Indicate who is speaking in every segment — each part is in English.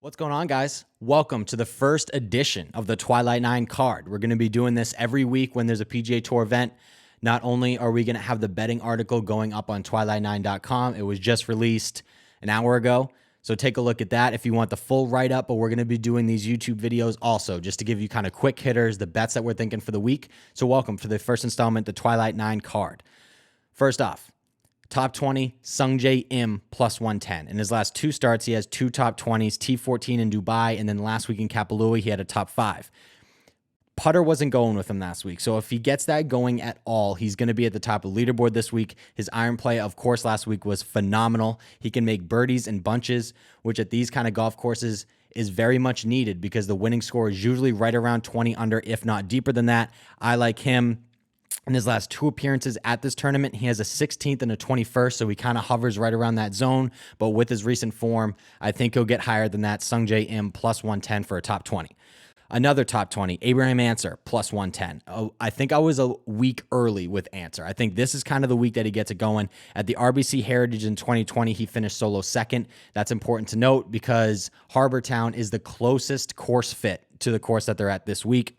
Speaker 1: What's going on, guys? Welcome to the first edition of the Twilight 9 card. We're going to be doing this every week when there's a PGA Tour event. Not only are we going to have the betting article going up on twilight9.com, it was just released an hour ago, so take a look at that if you want the full write-up, but we're going to be doing these YouTube videos also just to give you kind of quick hitters, the bets that we're thinking for the week. So welcome to the first installment, the Twilight 9 card. First off, top 20, Sungjae Im plus 110. In his last two starts, he has two top 20s, T14 in Dubai, and then last week in Kapalua, he had a top 5. Putter wasn't going with him last week, so if he gets that going at all, he's going to be at the top of the leaderboard this week. His iron play, of course, last week was phenomenal. He can make birdies in bunches, which at these kind of golf courses is very much needed because the winning score is usually right around 20 under, if not deeper than that. I like him. In his last two appearances at this tournament, he has a 16th and a 21st, so he kind of hovers right around that zone. But with his recent form, I think he'll get higher than that. Sungjae Im plus 110 for a top 20. Another top 20, Ancer plus 110. Oh, I think I was a week early with Ancer. I think this is kind of the week that he gets it going. At the RBC Heritage in 2020, he finished solo second. That's important to note because Harbour Town is the closest course fit to the course that they're at this week.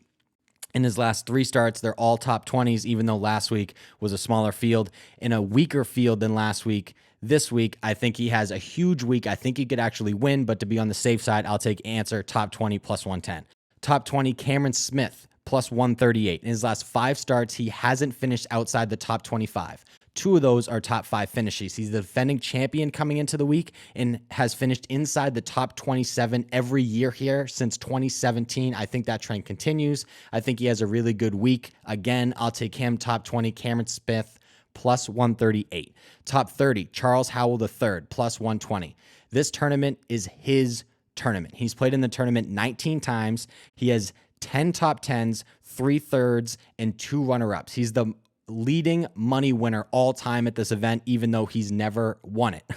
Speaker 1: In his last 3 starts, they're all top 20s, even though last week was a smaller field. In a weaker field than last week, this week, I think he has a huge week. I think he could actually win, but to be on the safe side, I'll take Ancer, top 20, plus 110. Top 20, Cameron Smith, plus 138. In his last 5 starts, he hasn't finished outside the top 25. 2 of those are top 5 finishes. He's the defending champion coming into the week and has finished inside the top 27 every year here since 2017. I think that trend continues. I think he has a really good week. Again, I'll take him, top 20, Cameron Smith, plus 138. Top 30, Charles Howell III, plus 120. This tournament is his tournament. He's played in the tournament 19 times. He has 10 top 10s, 3 thirds, and 2 runner-ups. He's the leading money winner all time at this event, even though he's never won it.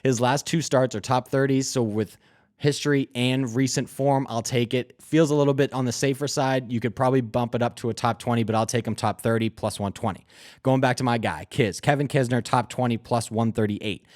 Speaker 1: His last 2 starts are top 30s, so with history and recent form, I'll take it. Feels a little bit on the safer side. You could probably bump it up to a top 20, but I'll take him top 30 plus 120. Going back to my guy, Kevin Kisner, top 20 plus 138.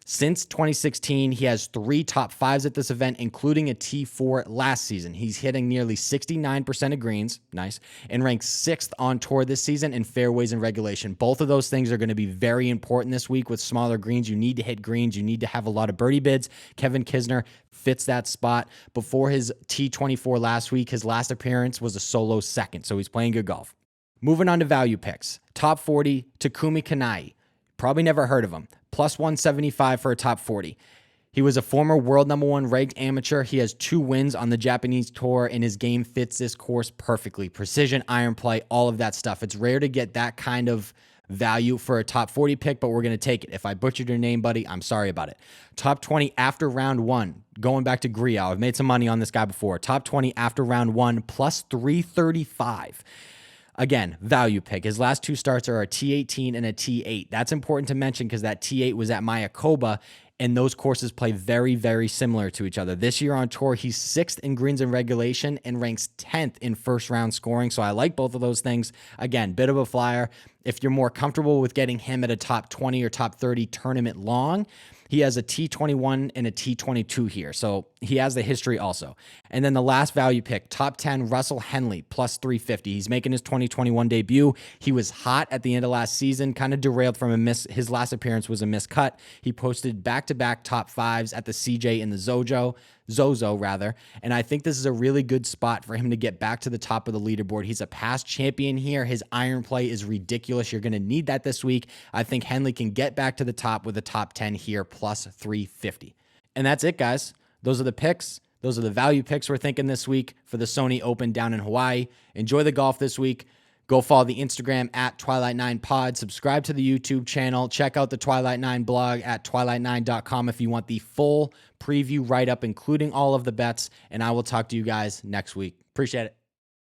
Speaker 1: Since 2016, he has 3 top 5s at this event, including a T4 last season. He's hitting nearly 69% of greens, nice, and ranks 6th on tour this season in fairways and regulation. Both of those things are going to be very important this week with smaller greens. You need to hit greens. You need to have a lot of birdie bids. Kevin Kisner fits that spot. Before his T24 last week, his last appearance was a solo second, so he's playing good golf. Moving on to value picks. Top 40, Takumi Kanai. Probably never heard of him. Plus 175 for a top 40. He was a former world #1 ranked amateur. He has 2 wins on the Japanese tour, and his game fits this course perfectly. Precision, iron play, all of that stuff. It's rare to get that kind of value for a top 40 pick, but we're going to take it. If I butchered your name, buddy, I'm sorry about it. Top 20 after round 1. Going back to Griot. I've made some money on this guy before. Top 20 after round 1, plus 335. Again, value pick. His last 2 starts are a T18 and a T8. That's important to mention because that T8 was at Mayakoba, and those courses play very, very similar to each other. This year on tour, he's 6th in greens and regulation and ranks 10th in first round scoring. So I like both of those things. Again, bit of a flyer. If you're more comfortable with getting him at a top 20 or top 30 tournament long, he has a T21 and a T22 here. So he has the history also. And then the last value pick, top 10, Russell Henley, plus 350. He's making his 2021 debut. He was hot at the end of last season, kind of derailed from a miss. His last appearance was a miscut. He posted back-to-back top 5s at the CJ and the Zozo rather. And I think this is a really good spot for him to get back to the top of the leaderboard. He's a past champion here. His iron play is ridiculous. You're going to need that this week. I think Henley can get back to the top with a top 10 here, plus 350. And that's it, guys. Those are the picks. Those are the value picks we're thinking this week for the Sony Open down in Hawaii. Enjoy the golf this week. Go follow the Instagram at Twilight9Pod. Subscribe to the YouTube channel. Check out the Twilight 9 blog at twilight9.com if you want the full preview write-up, including all of the bets. And I will talk to you guys next week. Appreciate it.